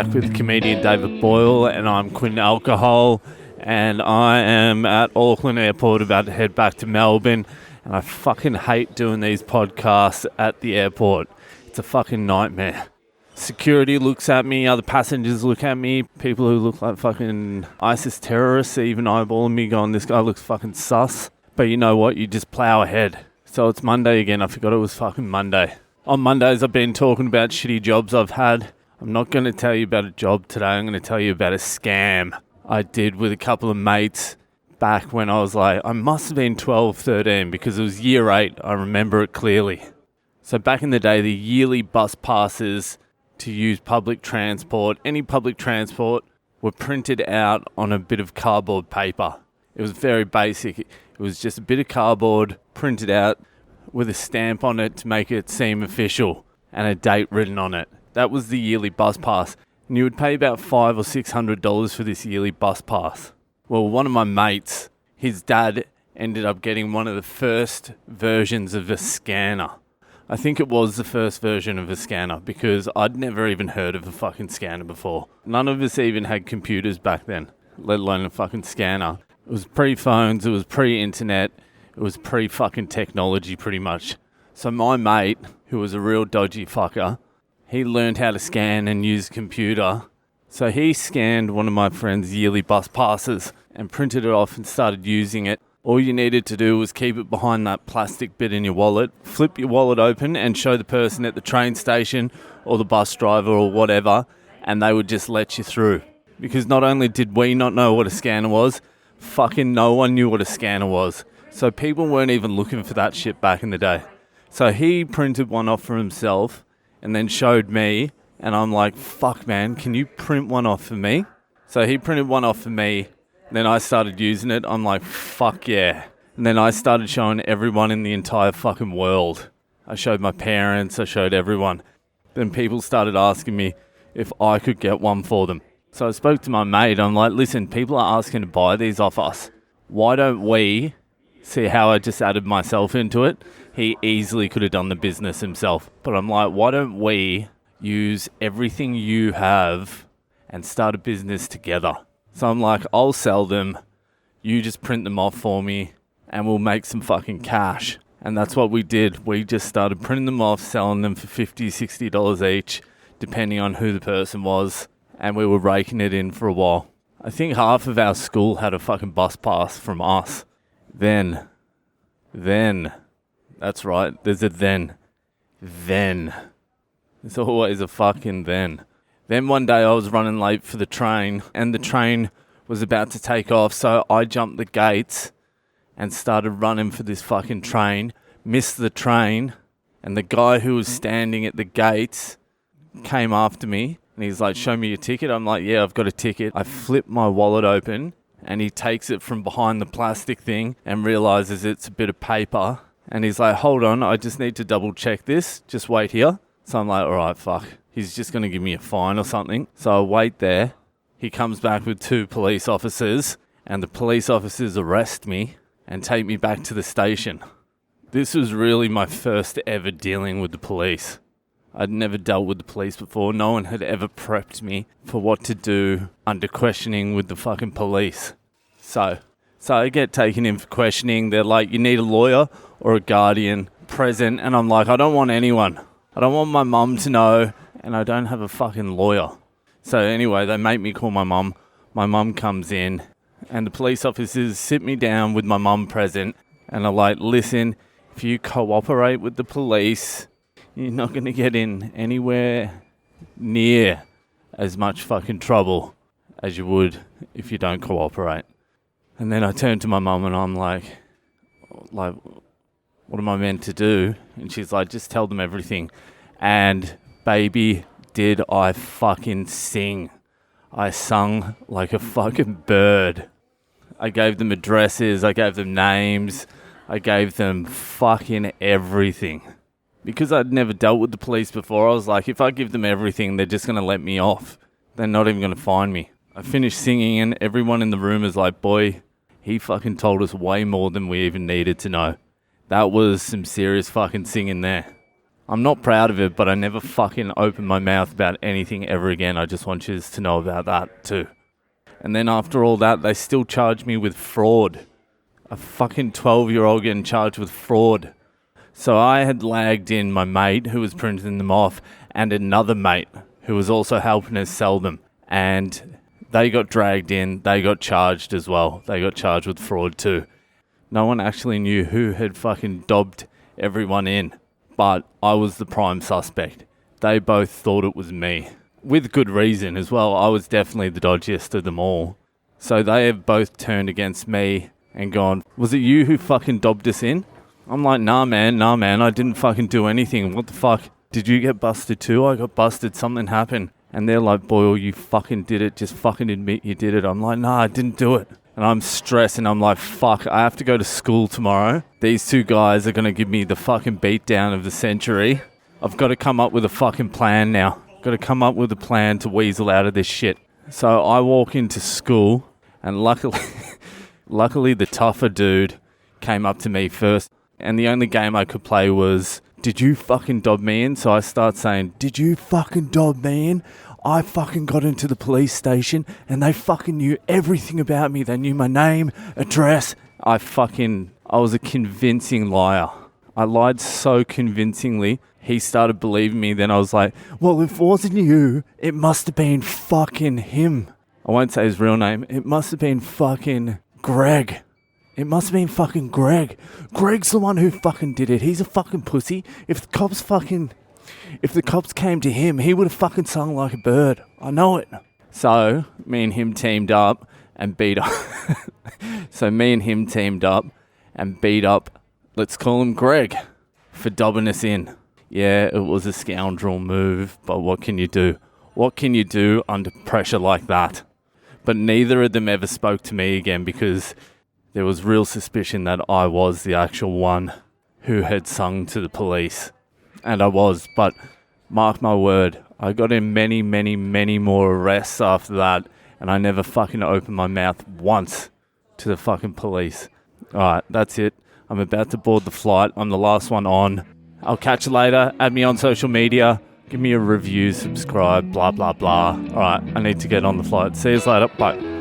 back with comedian David Boyle, and I'm Quinn Alcohol, and I am at Auckland Airport about to head back to Melbourne, and I fucking hate doing these podcasts at the airport. It's a fucking nightmare. Security looks at me, other passengers look at me, people who look like fucking ISIS terrorists even eyeballing me going, this guy looks fucking sus. But you know what, you just plow ahead. So it's Monday again, I forgot it was fucking Monday. On Mondays I've been talking about shitty jobs I've had. I'm not going to tell you about a job today, I'm going to tell you about a scam I did with a couple of mates back when I was like, I must have been 12, 13 because it was year 8, I remember it clearly. So back in the day, the yearly bus passes to use public transport, any public transport, were printed out on a bit of cardboard paper. It was very basic. It was just a bit of cardboard printed out with a stamp on it to make it seem official and a date written on it. That was the yearly bus pass. And you would pay about $500 or $600 for this yearly bus pass. Well, one of my mates, his dad ended up getting one of the first versions of a scanner. I think it was the first version of a scanner because I'd never even heard of a fucking scanner before. None of us even had computers back then, let alone a fucking scanner. It was pre-phones, it was pre-internet, it was pre-fucking technology pretty much. So my mate, who was a real dodgy fucker, he learned how to scan and use a computer. So he scanned one of my friend's yearly bus passes and printed it off and started using it. All you needed to do was keep it behind that plastic bit in your wallet, flip your wallet open and show the person at the train station or the bus driver or whatever, and they would just let you through. Because not only did we not know what a scanner was, fucking no one knew what a scanner was. So people weren't even looking for that shit back in the day. So he printed one off for himself and then showed me, and I'm like, fuck man, can you print one off for me? So he printed one off for me. Then I started using it. I'm like, fuck yeah. And then I started showing everyone in the entire fucking world. I showed my parents, I showed everyone. Then people started asking me if I could get one for them. So I spoke to my mate. I'm like, listen, people are asking to buy these off us. Why don't we see how I just added myself into it? He easily could have done the business himself. But I'm like, why don't we use everything you have and start a business together? So I'm like, I'll sell them, you just print them off for me, and we'll make some fucking cash. And that's what we did. We just started printing them off, selling them for $50, $60 each, depending on who the person was, and we were raking it in for a while. I think half of our school had a fucking bus pass from us. Then, that's right, there's a then. There's always a fucking then. Then one day I was running late for the train and the train was about to take off, so I jumped the gates and started running for this fucking train, missed the train, and the guy who was standing at the gates came after me and he's like, show me your ticket. I'm like, yeah, I've got a ticket. I flip my wallet open and he takes it from behind the plastic thing and realizes it's a bit of paper. And he's like, hold on, I just need to double check this. Just wait here. So I'm like, all right, fuck. He's just going to give me a fine or something. So I wait there. He comes back with 2 police officers and the police officers arrest me and take me back to the station. This was really my first ever dealing with the police. I'd never dealt with the police before. No one had ever prepped me for what to do under questioning with the fucking police. So I get taken in for questioning. They're like, you need a lawyer or a guardian present. And I'm like, I don't want anyone. I don't want my mum to know. And I don't have a fucking lawyer. So anyway, they make me call my mum. My mum comes in and the police officers sit me down with my mum present and are like, listen, if you cooperate with the police, you're not going to get in anywhere near as much fucking trouble as you would if you don't cooperate. And then I turn to my mum and I'm like, what am I meant to do? And she's like, just tell them everything. And baby, did I fucking sing. I sung like a fucking bird. I gave them addresses, I gave them names, I gave them fucking everything. Because I'd never dealt with the police before, I was like, if I give them everything, they're just going to let me off. They're not even going to find me. I finished singing and everyone in the room is like, boy, he fucking told us way more than we even needed to know. That was some serious fucking singing there. I'm not proud of it, but I never fucking opened my mouth about anything ever again. I just want you to know about that too. And then after all that, they still charged me with fraud. A fucking 12-year-old getting charged with fraud. So I had lagged in my mate who was printing them off and another mate who was also helping us sell them. And they got dragged in. They got charged as well. They got charged with fraud too. No one actually knew who had fucking dobbed everyone in. But I was the prime suspect. They both thought it was me. With good reason as well. I was definitely the dodgiest of them all. So they have both turned against me and gone, was it you who fucking dobbed us in? I'm like, nah man, I didn't fucking do anything. What the fuck? Did you get busted too? I got busted, something happened. And they're like, Boyle, you fucking did it. Just fucking admit you did it. I'm like, nah, I didn't do it. And I'm stressed and I'm like, fuck, I have to go to school tomorrow. These two guys are going to give me the fucking beatdown of the century. I've got to come up with a fucking plan now. Got to come up with a plan to weasel out of this shit. So I walk into school and luckily the tougher dude came up to me first. And the only game I could play was, did you fucking dob me in? So I start saying, did you fucking dob me in? I fucking got into the police station and they fucking knew everything about me. They knew my name, address. I was a convincing liar. I lied so convincingly. He started believing me. Then I was like, well, if it wasn't you, it must have been fucking him. I won't say his real name. It must have been fucking Greg. It must have been fucking Greg. Greg's the one who fucking did it. He's a fucking pussy. If the cops came to him, he would have fucking sung like a bird. I know it. So, me and him teamed up and beat up. Let's call him Greg, for dobbing us in. Yeah, it was a scoundrel move, but what can you do? What can you do under pressure like that? But neither of them ever spoke to me again because there was real suspicion that I was the actual one who had sung to the police. And I was, but mark my word, I got in many, many, many more arrests after that, and I never fucking opened my mouth once to the fucking police. Alright, that's it. I'm about to board the flight. I'm the last one on. I'll catch you later. Add me on social media. Give me a review, subscribe, blah, blah, blah. Alright, I need to get on the flight. See you later. Bye.